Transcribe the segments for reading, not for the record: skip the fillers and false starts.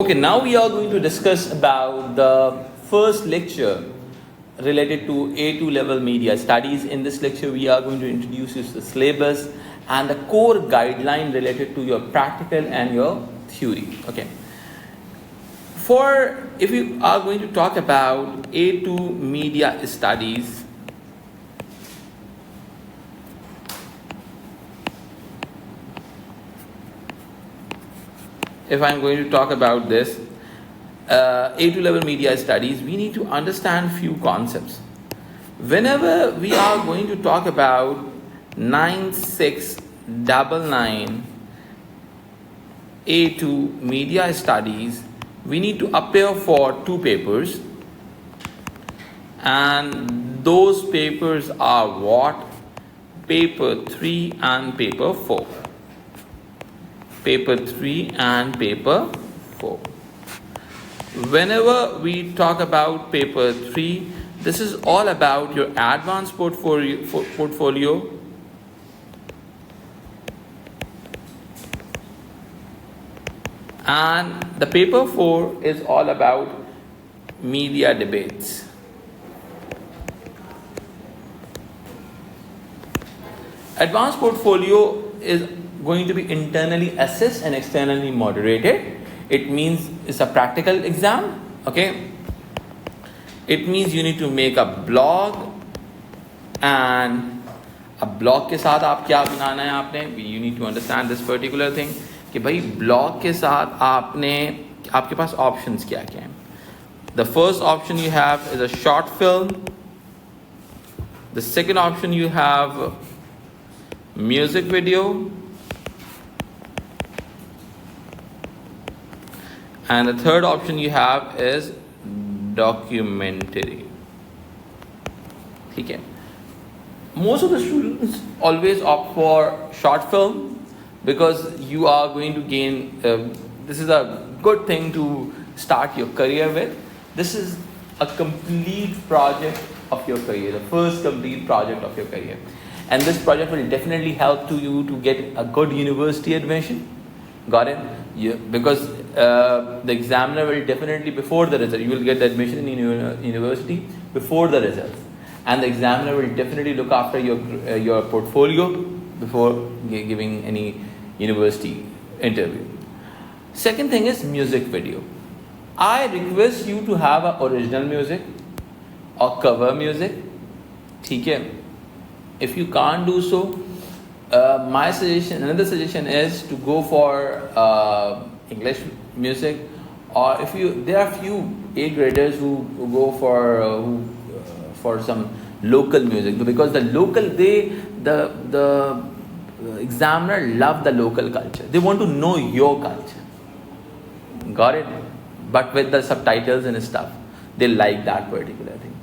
Okay, now we are going to discuss about the first lecture related to A2 level media studies. In this lecture, we are going to introduce you to the syllabus and the core guideline related to your practical and your theory. Okay. If you are going to talk about A2 media studies, if I'm going to talk about this A2 level media studies, we need to understand few concepts. Whenever we are going to talk about 9699 A2 media studies, we need to appear for two papers, and those papers are what? Paper 3 and paper 4. Paper 3 and paper 4. Whenever we talk about paper 3, this is all about your advanced portfolio. And the paper 4 is all about media debates. Advanced portfolio is going to be internally assessed and externally moderated. It means it's a practical exam. Okay. It means you need to make a blog, and a blog के साथ आप क्या बनाना है आपने? You need to understand this particular thing कि भाई blog के साथ आपके पास options क्या हैं? The first option you have is a short film. The second option you have music video. And the third option you have is documentary. Okay. Most of the students always opt for short film because you are going to gain, this is a good thing to start your career with. This is a complete project of your career, the first complete project of your career. And this project will definitely help you to get a good university admission. Got it? Yeah, because the examiner will definitely, before the result, you will get the admission in university before the results, and the examiner will definitely look after your portfolio before giving any university interview. Second thing is music video. I request you to have a original music or cover music. Okay? If you can't do so, another suggestion is to go for English music, or there are few A graders who go for some local music, because the examiner love the local culture. They want to know your culture. Got it? But with the subtitles and stuff, they like that particular thing.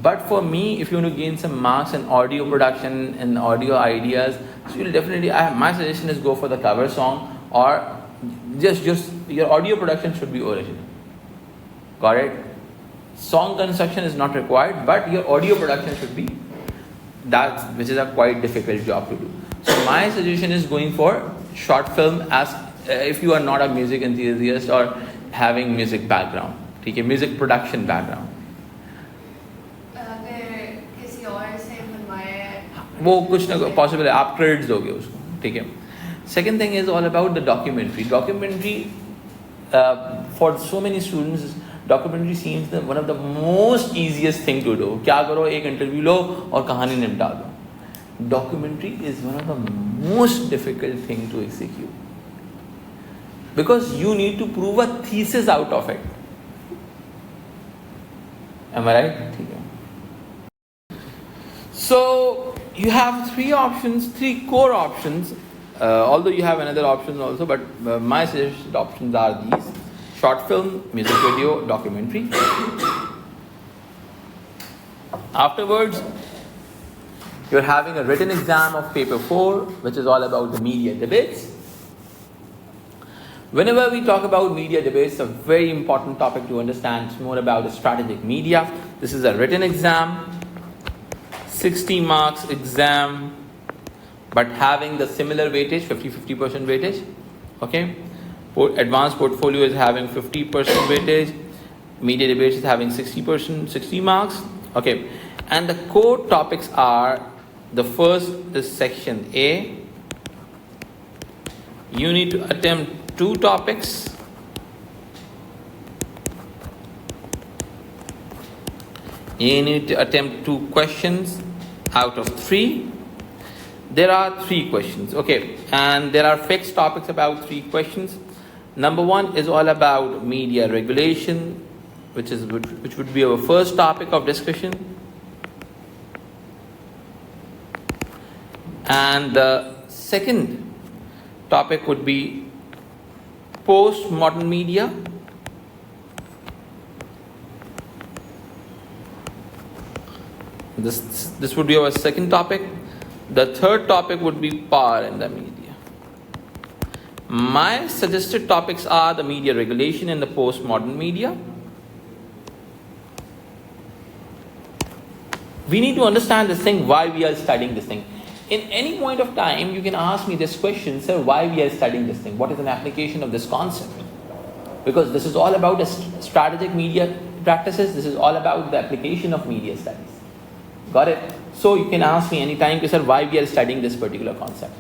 But for me, if you want to gain some marks in audio production and audio ideas, so you'll definitely, my suggestion is go for the cover song, or just your audio production should be original. Got it? Song construction is not required, but your audio production should be that, which is a quite difficult job to do. So my suggestion is going for short film, as if you are not a music enthusiast or having music background, okay, music production background. वो कुछ ना possible है, आप credits दोगे उसको, ठीक है. Second thing is all about the documentary. For so many students documentary seems one of the most easiest thing to do. क्या करो, एक इंटरव्यू लो और कहानी निपटा दो. Documentary is one of the most difficult thing to execute, because you need to prove a thesis out of it. Am I right? ठीक है. So you have three core options, although you have another options also, but my suggested options are these: short film, music video, documentary. Afterwards, you're having a written exam of paper 4, which is all about the media debates. Whenever we talk about media debates, a very important topic to understand is more about the strategic media. This is a written exam, 60 marks exam, but having the similar weightage, 50% weightage. Okay. Advanced portfolio is having 50% weightage. Media debates is having 60%, 60 marks. Okay, and the core topics are, the first is section A. You need to attempt 2 topics. You need to attempt 2 questions out of 3. There are 3 questions, okay, and there are fixed topics about 3 questions. Number 1 is all about media regulation, which would be our first topic of discussion. And the second topic would be postmodern media. This would be our second topic. The third topic would be power in the media. My suggested topics are the media regulation and the postmodern media. We need to understand this thing, why we are studying this thing. In any point of time, you can ask me this question, sir, why we are studying this thing? What is an application of this concept? Because this is all about the strategic media practices. This is all about the application of media studies. Got it? So you can ask me anytime, sir, why we are studying this particular concept.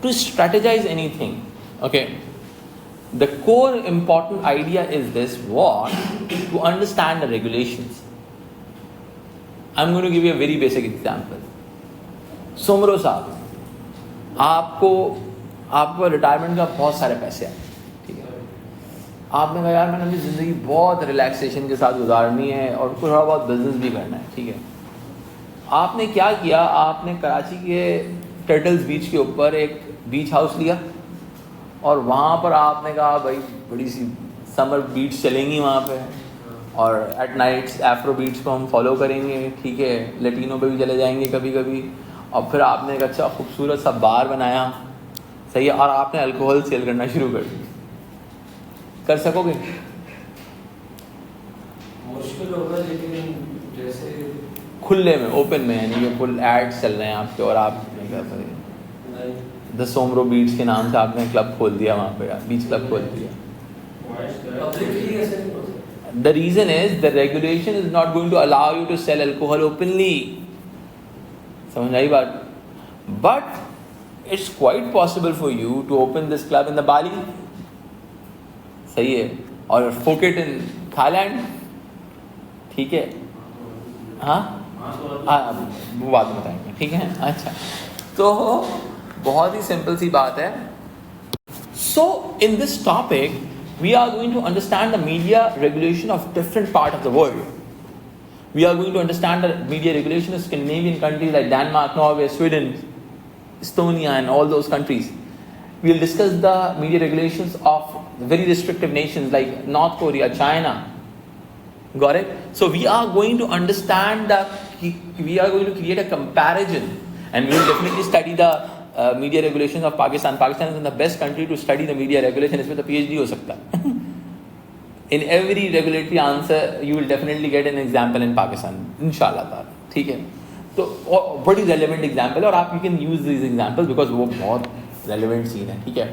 To strategize anything, okay, the core important idea is this: what? To understand the regulations. I'm going to give you a very basic example. Soomro साहब, आपको retirement का बहुत सारे पैसे आए, ठीक है, आपने कहा यार मैंने अपनी ज़िंदगी बहुत रिलैक्सेशन के साथ गुजारनी है और थोड़ा बहुत बिजनेस भी करना है, ठीक है। आपने क्या किया, आपने कराची के टर्टल्स बीच के ऊपर एक बीच हाउस लिया और वहाँ पर आपने कहा भाई बड़ी सी समर बीट्स चलेंगी वहाँ पे, और एट नाइट्स एफ्रो बीट्स को हम फॉलो करेंगे, ठीक है, लेटिनो पे भी चले जाएंगे कभी कभी। और फिर आपने एक अच्छा खूबसूरत सा बार बनाया, सही है, और आपने अल्कोहल सेल करना शुरू कर दिया। कर सकोगे? मुश्किल होगा, लेकिन जैसे खुले में, ओपन में, यानी कि फुल एड्स चल रहे हैं आपके और आप नहीं कर सकते। द सोमरो बीट्स के नाम से आपने क्लब खोल दिया वहाँ पे, बीच क्लब खोल दिया। The reason is the regulation is not going to allow you to sell alcohol openly. समझ आई बात? But it's quite possible for you to open this club in the Bali. सही है, और Phuket in Thailand, ठीक है, हाँ वो बात बताएंगे, ठीक है। अच्छा, तो बहुत ही सिंपल सी बात है। So in this topic we are going to understand the media regulation of different part of the world. We are going to understand the media regulation of Scandinavian countries like Denmark, Norway, Sweden, Estonia and all those countries. We will discuss the media regulations of very restrictive nations like North Korea, China. Got it? So we are going to understand we are going to create a comparison, and we will definitely study the media regulations of Pakistan. Pakistan is the best country to study the media regulation. इसमें तो PhD हो सकता है। In every regulatory answer you will definitely get an example in Pakistan, इंशाल्लाह ताला, ठीक है। तो बड़ी relevant example, और आप you can use these examples because वो बहुत relevant scene है, ठीक है।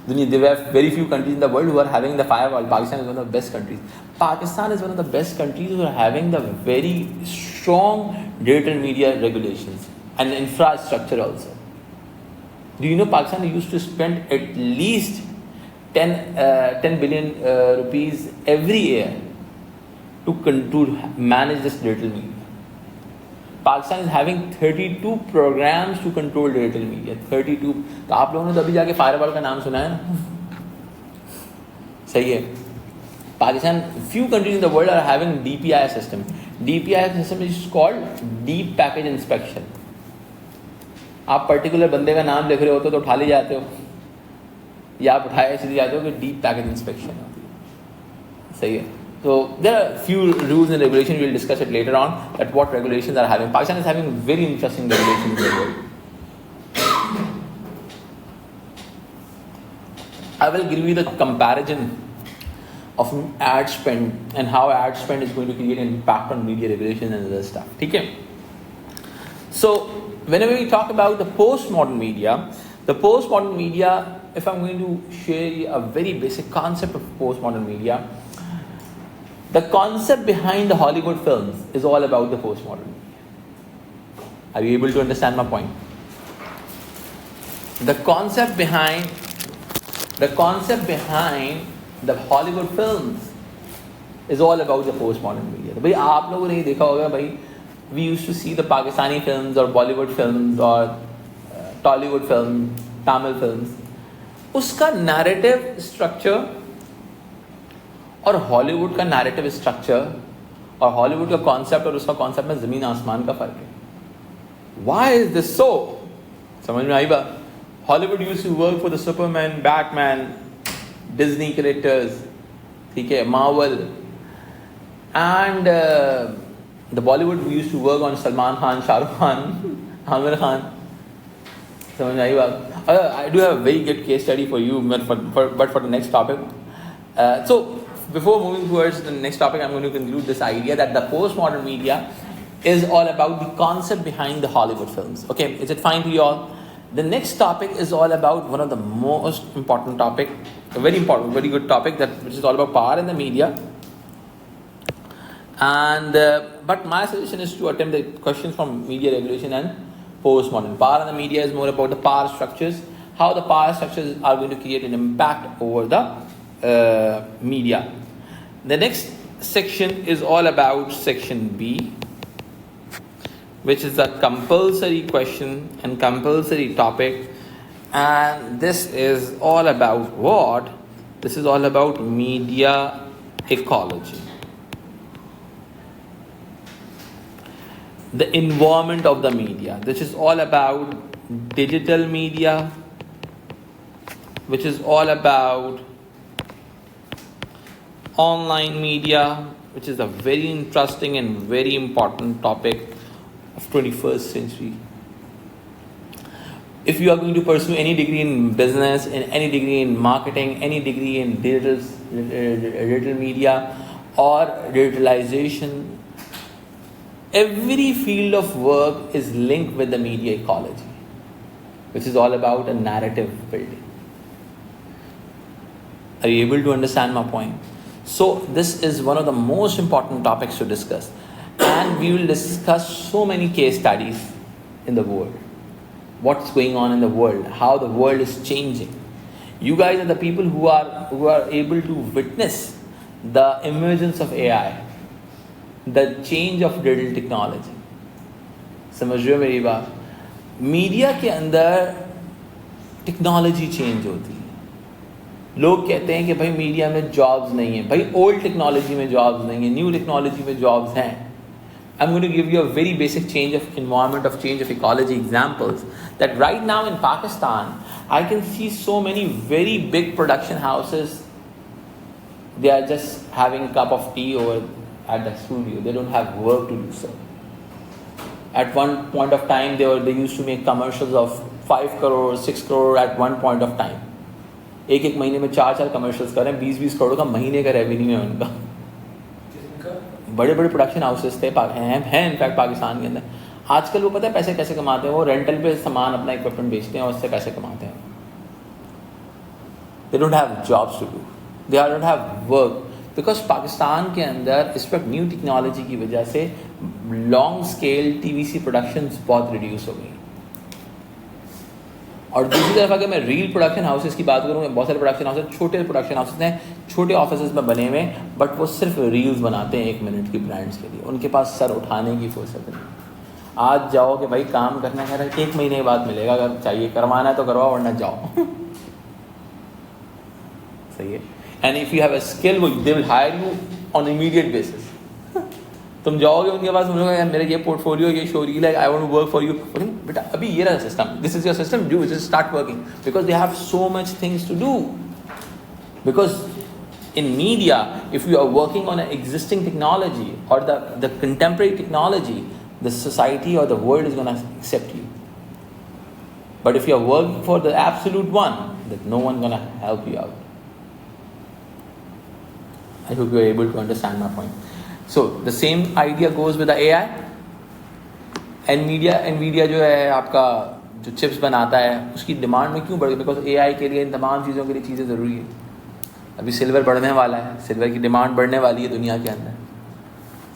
There are very few countries in the world who are having the firewall. Pakistan is one of the best countries. Pakistan is one of the best countries who are having the very strong digital media regulations and infrastructure also. Do you know Pakistan used to spend at least 10 billion rupees every year to manage this digital media? Pakistan is having 32 programs to control digital media. 32. तो आप लोगों ने तो अभी जाके firewall का नाम सुना है ना? सही है। Pakistan, few countries in the world are having DPI system. DPI system is called Deep Package Inspection. आप पर्टिकुलर बंदे का नाम लिख रहे होते हो तो उठा ले जाते हो, या आप उठाए सीधे जाते हो कि डीप पैकेज इंस्पेक्शन होती है, सही है। So there are few rules and regulations. We will discuss it later on that what regulations are having. Pakistan is having very interesting regulations in the world. I will give you the comparison of ad spend and how ad spend is going to create an impact on media regulation and other stuff. ठीक है? So whenever we talk about the postmodern media if I'm going to share you a very basic concept of postmodern media, the concept behind the Hollywood films is all about the postmodern media. Are you able to understand my point? The concept behind the Hollywood films is all about the postmodern media. तो भाई आप लोगों ने देखा होगा भाई, we used to see the Pakistani films or Bollywood films or Tollywood films, Tamil films. उसका narrative structure और हॉलीवुड का नैरेटिव स्ट्रक्चर और हॉलीवुड का कॉन्सेप्ट और उसका कॉन्सेप्ट में ज़मीन आसमान का फ़र्क है. Why is this so? समझ में आई बात? Hollywood used to work for the Superman, Batman, Disney characters, ठीक है, Marvel, and the Bollywood used to work on Salman Khan, Shahrukh Khan, Aamir Khan. समझ में आई बात? I do have a very good case study for you, but for the next topic. So before moving towards the next topic, I'm going to conclude this idea that the postmodern media is all about the concept behind the Hollywood films. Okay, is it fine to you all? The next topic is all about one of the most important topic, a very important, very good topic which is all about power in the media. And but my suggestion is to attempt the questions from media regulation and postmodern. Power in the media is more about the power structures, how the power structures are going to create an impact over the media. The next section is all about section B, which is a compulsory question and compulsory topic, and this is all about what? This is all about media ecology, the environment of the media. This is all about digital media, which is all about online media, which is a very interesting and very important topic of 21st century. If you are going to pursue any degree in business, in any degree in marketing, any degree in digital media or digitalization, every field of work is linked with the media ecology, which is all about a narrative building. Are you able to understand my point? So this is one of the most important topics to discuss, and we will discuss so many case studies in the world, what's going on in the world, how the world is changing. You guys are the people who are able to witness the emergence of AI, the change of digital technology. समझ रहे हो मेरी बात? Media के अंदर technology change होती है. लोग कहते हैं कि भाई मीडिया में जॉब्स नहीं है. भाई ओल्ड टेक्नोलॉजी में जॉब्स नहीं है, न्यू टेक्नोलॉजी में जॉब्स हैं. I'm going to give you a very basic change of environment, of change of ecology examples. That right now in Pakistan, I can see so many very big production houses. They are just having a cup of tea over at the studio. They don't have work to do so. At one point of time, they used to make commercials of 5 crore, 6 crore at one point of time. एक महीने में 4 commercials कर रहे हैं. 20 करोड़ का महीने का revenue है उनका. बड़े बड़े प्रोडक्शन हाउसेस थे हैं इनफैक्ट पाकिस्तान के अंदर. आजकल वो पता है पैसे कैसे कमाते हैं? वो रेंटल पे सामान अपना इक्विपमेंट बेचते हैं और उससे पैसे कमाते हैं. They don't have jobs to do, they don't have work, because Pakistan के अंदर इस वक्त न्यू टेक्नोलॉजी की वजह से लॉन्ग स्केल टीवीसी प्रोडक्शंस बहुत रिड्यूस हो गई. और दूसरी तरफ अगर मैं रील प्रोडक्शन हाउसेस की बात करूँ, बहुत सारे प्रोडक्शन हाउसेस, छोटे प्रोडक्शन हाउसेस हैं, छोटे ऑफिस में बने हुए, बट वो सिर्फ रील्स बनाते हैं 1 मिनट की ब्रांड्स के लिए. उनके पास सर उठाने की फुर्सत नहीं. आज जाओ कि भाई काम करना है, 1 महीने के बाद मिलेगा, अगर चाहिए करवाना है तो करवाओ वरना जाओ. सही है. And if you have a skill, they will hire you on immediate basis. तुम जाओगे उनके पास, बोलोगे यार मेरा ये पोर्टफोलियो, ये शो रील है, I want to work for you. बेटा अभी ये रहा system, this is your system, do just start working, because they have so much things to do. Because in media, if you are working on an existing technology or the contemporary technology, the society or the world is going to accept you. But if you are working for the absolute one, that no one going to help you out. I hope you are able to understand my point. So the same idea goes with the AI and media. NVIDIA जो है आपका जो chips बनाता है उसकी demand में क्यों बढ़ गई? बिकॉज AI के लिए इन तमाम चीज़ों के लिए चीज़ें ज़रूरी है. अभी सिल्वर बढ़ने वाला है, सिल्वर की डिमांड बढ़ने वाली है दुनिया के अंदर.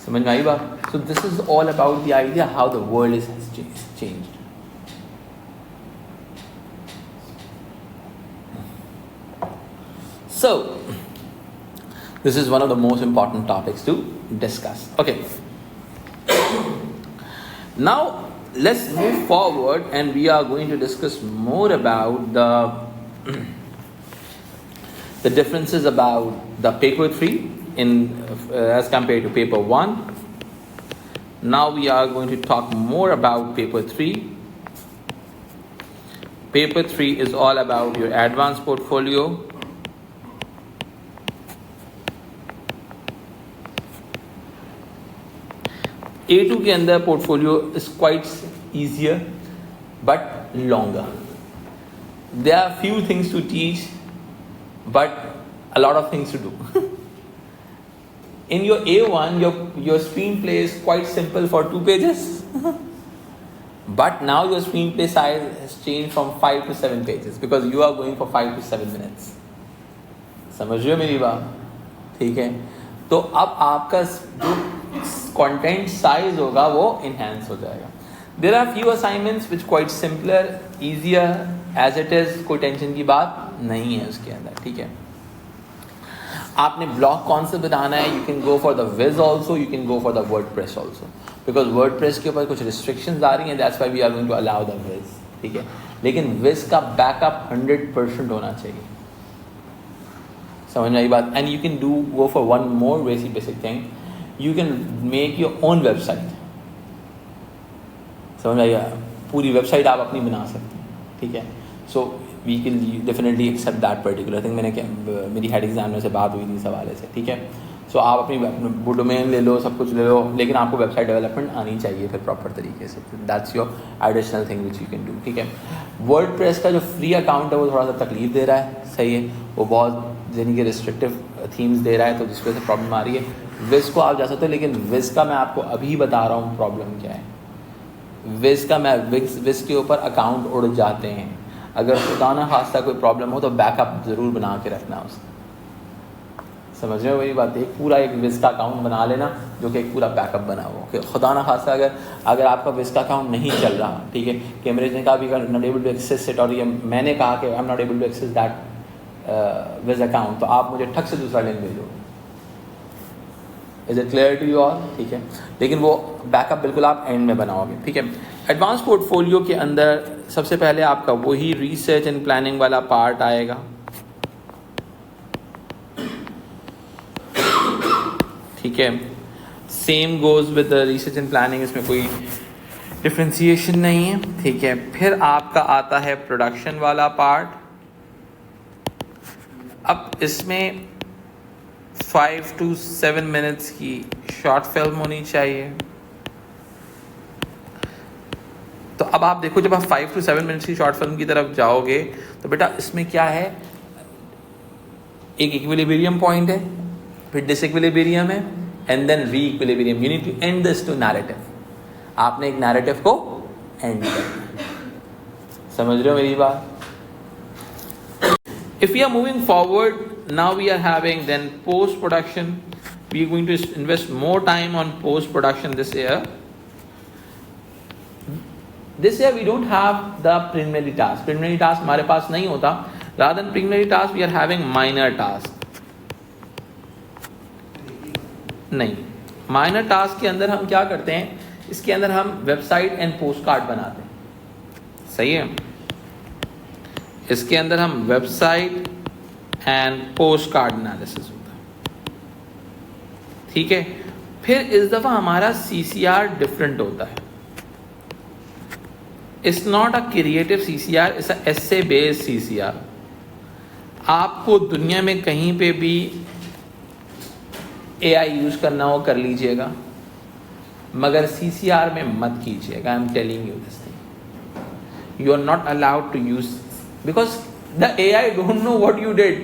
समझ में आई बात? So this is all about the idea how the world is changed. So, this is one of the most important topics to discuss. Okay. Now, let's move forward and we are going to discuss more about the differences about the paper 3 in as compared to paper 1. Now we are going to talk more about paper 3. Paper 3 is all about your advanced portfolio. A2 के अंदर portfolio is quite easier but longer. There are few things to teach but a lot of things to do. In your A1, your screenplay is quite simple for 2 pages. But now your screenplay size has changed from 5 to 7 pages because you are going for 5 to 7 minutes. समझ रहे हो मेरी बात? ठीक है. तो अब आपका जो कंटेंट साइज होगा वो इनहेंस हो जाएगा. There are few assignments which quite simpler easier as it is. कोई टेंशन की बात नहीं है उसके अंदर. ठीक है. आपने ब्लॉग कौन सा बनाना है? You can go for the Wix also, you can go for the WordPress also, because WordPress के ऊपर कुछ रिस्ट्रिक्शंस आ रही हैं. That's why we are going to allow the Wix. ठीक है. लेकिन विज का बैकअप 100% होना चाहिए. समझ में आई बात? And you can do go for one more basic thing. You can make your own website. समझ आइए? पूरी वेबसाइट आप अपनी बना सकते हैं. ठीक है. So we can definitely accept that particular thing. मेरी हेड एग्जामिनर से बात हुई थी इस हवाले से. ठीक है. सो आप अपनी डोमेन ले लो, सब कुछ ले लो, लेकिन आपको वेबसाइट डेवलपमेंट आनी चाहिए फिर प्रॉपर तरीके से. That's your additional thing which you can do. ठीक है. वर्डप्रेस का जो फ्री अकाउंट है वो थोड़ा सा तकलीफ दे रहा है. सही है. वो बहुत यानी कि रिस्ट्रिक्टिव थीम्स दे रहा है, तो जिस वजह से प्रॉब्लम आ रही है. विज को आप जा सकते हो, लेकिन विज का मैं आपको अभी बता रहा हूँ प्रॉब्लम क्या है. विज का मैं विज के ऊपर अकाउंट उड़ जाते हैं. अगर खुदा ना खास्ता कोई प्रॉब्लम हो तो बैकअप ज़रूर बना के रखना उसका. समझ रहे हो मेरी बात? एक पूरा एक विज का अकाउंट बना लेना जो कि एक पूरा बैकअप बना हो कि खुदा ना खास्ता अगर आपका विज का अकाउंट नहीं चल रहा. ठीक है. कैमरेज ने कहा we are not able to access it, और ये मैंने कहा कि I am not able to access that Wix account, तो आप मुझे ठक से दूसरा लिंक भेजो. Is it clear to you all? ठीक है. लेकिन वो बैकअप बिल्कुल आप एंड में बनाओगे. ठीक है. एडवांस पोर्टफोलियो के अंदर सबसे पहले आपका वही रिसर्च एंड प्लानिंग वाला पार्ट आएगा. ठीक है. Same goes with the research and planning, इसमें कोई डिफ्रेंसिएशन नहीं है. ठीक है. फिर आपका आता है प्रोडक्शन वाला पार्ट. अब इसमें 5 to 7 मिनट्स की शॉर्ट फिल्म होनी चाहिए. तो अब आप देखो, जब आप 5 to 7 मिनट्स की शॉर्ट फिल्म की तरफ जाओगे तो बेटा इसमें क्या है, एक इक्विलिब्रियम पॉइंट है, फिर डिसइक्विलिब्रियम है, and then re equilibrium. You need to end this to narrative. आपने एक नैरेटिव को एंड करना. समझ रहे हो मेरी बात? If we are moving forward, now we are having then post production. We are going to invest more time on post production this year. This year we don't have the preliminary task. Preliminary task हमारे पास नहीं होता. Rather than preliminary task, we are having minor task. नहीं, minor task के अंदर हम क्या करते हैं, इसके अंदर हम वेबसाइट एंड पोस्ट कार्ड बनाते हैं. सही है. इसके अंदर हम website and post card analysis होता है. ठीक है. फिर इस दफ़ा हमारा CCR डिफरेंट होता है. It's not a creative CCR, it's a essay based CCR. आपको दुनिया में कहीं पे भी AI यूज़ करना हो कर लीजिएगा, मगर CCR में मत कीजिएगा. I am telling you this thing. You are not allowed to use, because the AI don't know what you did.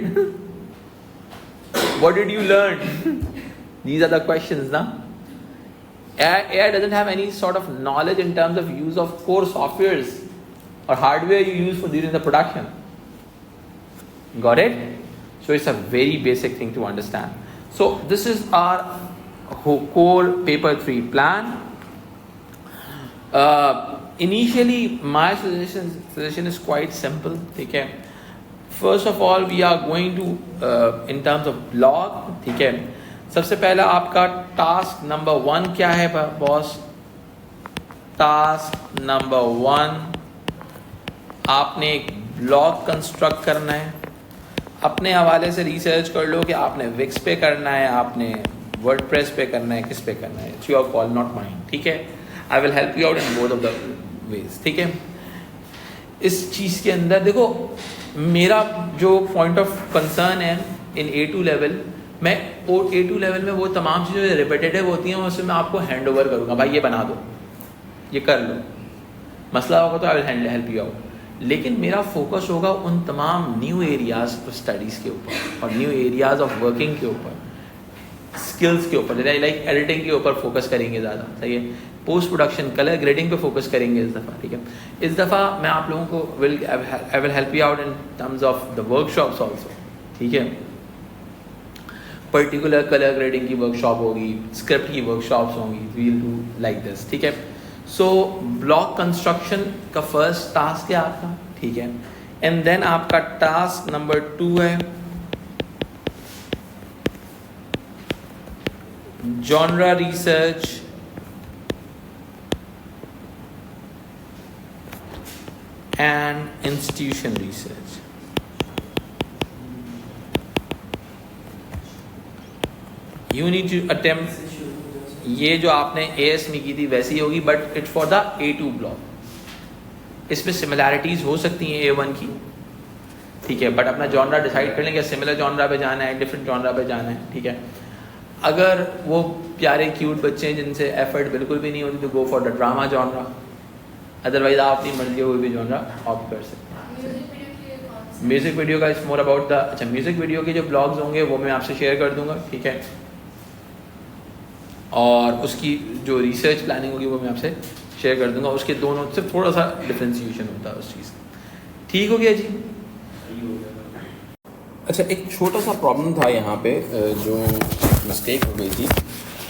What did you learn? These are the questions, na? AI doesn't have any sort of knowledge in terms of use of core softwares. और hardware you use for during the production. Got it? So it's a very basic thing to understand. So this is our core paper 3 plan. Initially my suggestion is quite simple. ठीक है. First of all we are going to in terms of blog. ठीक है. सबसे पहला आपका task number 1 क्या है boss? Task number 1 आपने एक ब्लॉग कंस्ट्रक्ट करना है. अपने हवाले से रिसर्च कर लो कि आपने विक्स पे करना है, आपने वर्डप्रेस पे करना है, किस पे करना है. It's your call, not mine. ठीक है. आई will help you out in both of the ways. ठीक है. इस चीज़ के अंदर देखो, मेरा जो पॉइंट ऑफ कंसर्न है इन A2 लेवल, मैं A2 लेवल में वो तमाम चीज़ें जो रिपीटेटिव होती हैं उससे मैं आपको हैंड ओवर करूँगा. भाई ये बना दो, ये कर लो, मसला होगा तो आई विल हेल्प यू आउट. लेकिन मेरा फोकस होगा उन तमाम न्यू एरियाज ऑफ स्टडीज़ के ऊपर और न्यू एरियाज ऑफ वर्किंग के ऊपर, स्किल्स के ऊपर. लाइक एडिटिंग के ऊपर फोकस करेंगे ज़्यादा. सही है. पोस्ट प्रोडक्शन, कलर ग्रेडिंग पे फोकस करेंगे इस दफ़ा. ठीक है. इस दफ़ा मैं आप लोगों को I will help you out in terms of the workshops also. ठीक है. पर्टिकुलर कलर ग्रेडिंग की वर्कशॉप होगी, स्क्रिप्ट की वर्कशॉप्स होंगी. We will do like this. ठीक है. सो ब्लॉग कंस्ट्रक्शन का फर्स्ट टास्क है आपका. ठीक है. एंड देन आपका टास्क नंबर 2 है genre research and institution research. You need to attempt. ये जो आपने AS में की थी वैसी होगी, but it's for the A2 block. इसमें सिमिलैरिटीज़ हो सकती हैं A1 की. ठीक है. बट अपना जॉनरा डिसाइड कर लेंगे, सिमिलर जॉनरा पे जाना है, डिफरेंट जॉनरा पे जाना है. ठीक है. अगर वो प्यारे क्यूट बच्चे हैं जिनसे एफर्ट बिल्कुल भी नहीं होती तो गो for the drama genre. Otherwise आप अपनी मर्जी कोई भी जॉनरा ऑप्ट कर सकते हैं. म्यूज़िक वीडियो का इट्स मोर अबाउट द, अच्छा म्यूज़िक वीडियो के जो ब्लॉग्स होंगे वो मैं आपसे शेयर कर दूंगा. ठीक है. और उसकी जो रिसर्च प्लानिंग होगी वो मैं आपसे शेयर कर दूंगा. उसके दोनों से थोड़ा सा डिफ्रेंसिएशन होता है उस चीज़ का. ठीक हो गया जी. अच्छा, एक छोटा सा प्रॉब्लम था यहाँ पे, जो मिस्टेक हो गई थी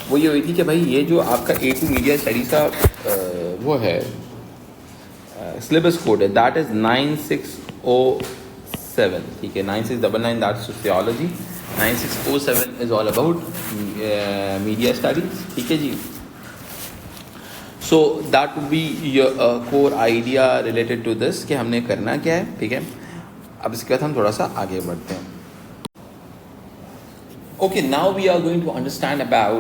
वो ये हुई थी कि भाई ये जो आपका A2 मीडिया स्टडीज़ का वो है सिलेबस कोड है, दैट इज़ 9607. ठीक है. 9699 that sociology, 9607 is all about media studies. ठीक है जी. So that would be your core idea related to this कि हमने करना क्या है. ठीक है. अब इसके बाद हम थोड़ा सा आगे बढ़ते हैं. Okay, now we are going to understand about